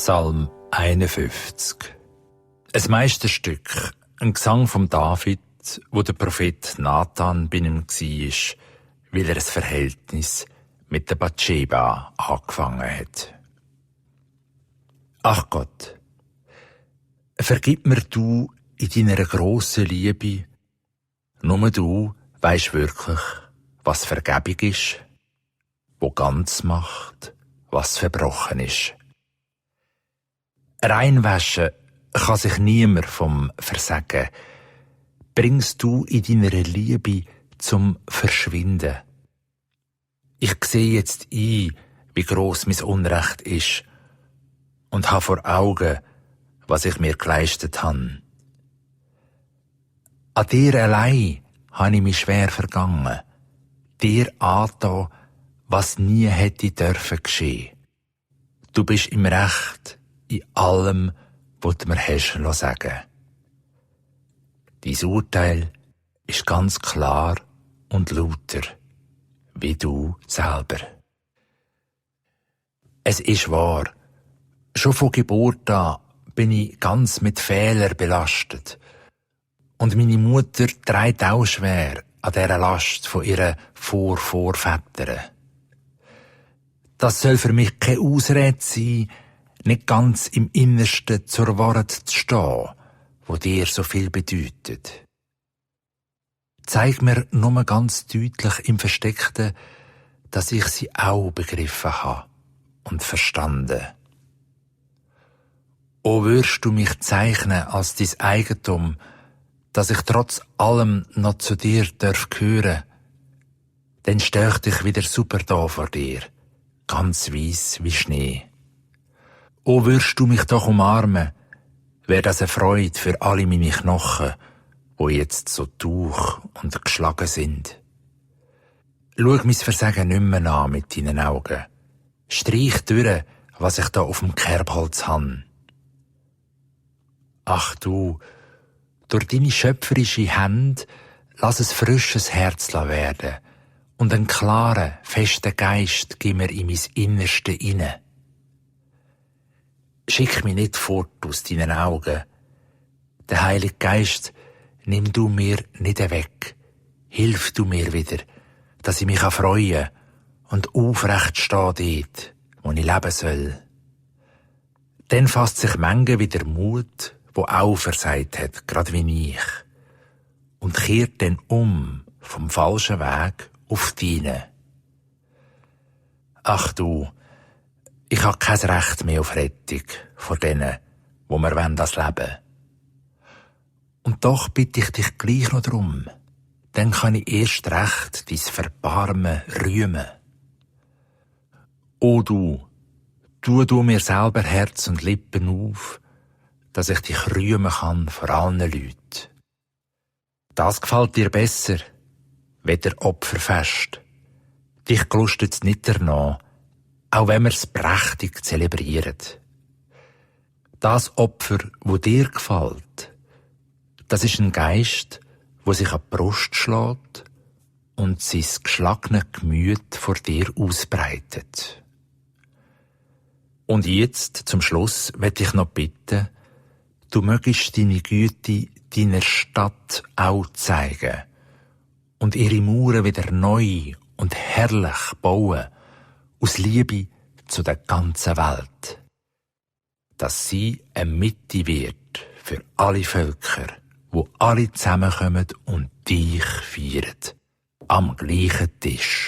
Psalm 51. Ein Meisterstück, ein Gesang vom David, wo der Prophet Nathan bei ihm war, weil er ein Verhältnis mit der Batscheba angefangen hat. Ach Gott, vergib mir du in deiner grossen Liebe, nur du weisst wirklich, was Vergebung ist, wo ganz macht, was verbrochen ist. Reinwaschen kann sich niemand vom Versagen. Bringst du in deiner Liebe zum Verschwinden. Ich sehe jetzt ein, wie gross mein Unrecht ist und habe vor Augen, was ich mir geleistet habe. An dir allein habe ich mich schwer vergangen, dir angetan, was nie hätte dürfen geschehen. Du bist im Recht in allem, was du mir hast sagen. Dein Urteil ist ganz klar und lauter, wie du selber. Es ist wahr, schon von Geburt an bin ich ganz mit Fehlern belastet. Und meine Mutter trägt auch schwer an dieser Last von ihren Vorvätern. Das soll für mich keine Ausrede sein, nicht ganz im Innersten zur Wahrheit zu stehen, wo dir so viel bedeutet. Zeig mir nur ganz deutlich im Versteckten, dass ich sie auch begriffen habe und verstanden. O würdest du mich zeichnen als dein Eigentum, dass ich trotz allem noch zu dir gehören, dann steh ich dich wieder super da vor dir, ganz weiss wie Schnee. O würdest du mich doch umarmen, wär das eine Freude für alle meine Knochen, wo jetzt so tuch und geschlagen sind. Schau mein Versagen nicht mehr an mit deinen Augen. Streich durch, was ich da auf dem Kerbholz han. Ach du, durch deine schöpferische Hand lass es frisches Herz werden und einen klaren, festen Geist gib mir in mein Innerste inne. Schick mich nicht fort aus deinen Augen. Der Heilige Geist nimm du mir nicht weg. Hilf du mir wieder, dass ich mich freuen und aufrecht stehe dort, wo ich leben soll. Dann fasst sich Menge wieder Mut, wo auch versagt hat, grad wie ich, und kehrt dann vom falschen Weg auf deinen. Ach du, ich habe kein Recht mehr auf Rettung vor denen, wo wir das Leben wollen. Und doch bitte ich dich gleich noch drum, dann kann ich erst recht dein Verbarmen rühmen. O du, tu mir selber Herz und Lippen auf, dass ich dich rühmen kann vor allen Leuten. Das gefällt dir besser, wie der Opferfest. Dich gelustet's nicht danach, auch wenn wir's prächtig zelebrieren. Das Opfer, wo dir gefällt, das ist ein Geist, wo sich an die Brust schlägt und sein geschlagene Gemüt vor dir ausbreitet. Und jetzt, zum Schluss, möchte ich noch bitten, du mögest deine Güte deiner Stadt auch zeigen und ihre Mauern wieder neu und herrlich bauen, aus Liebe zu der ganzen Welt. Dass sie eine Mitte wird für alle Völker, wo alle zusammenkommen und dich feiern, am gleichen Tisch.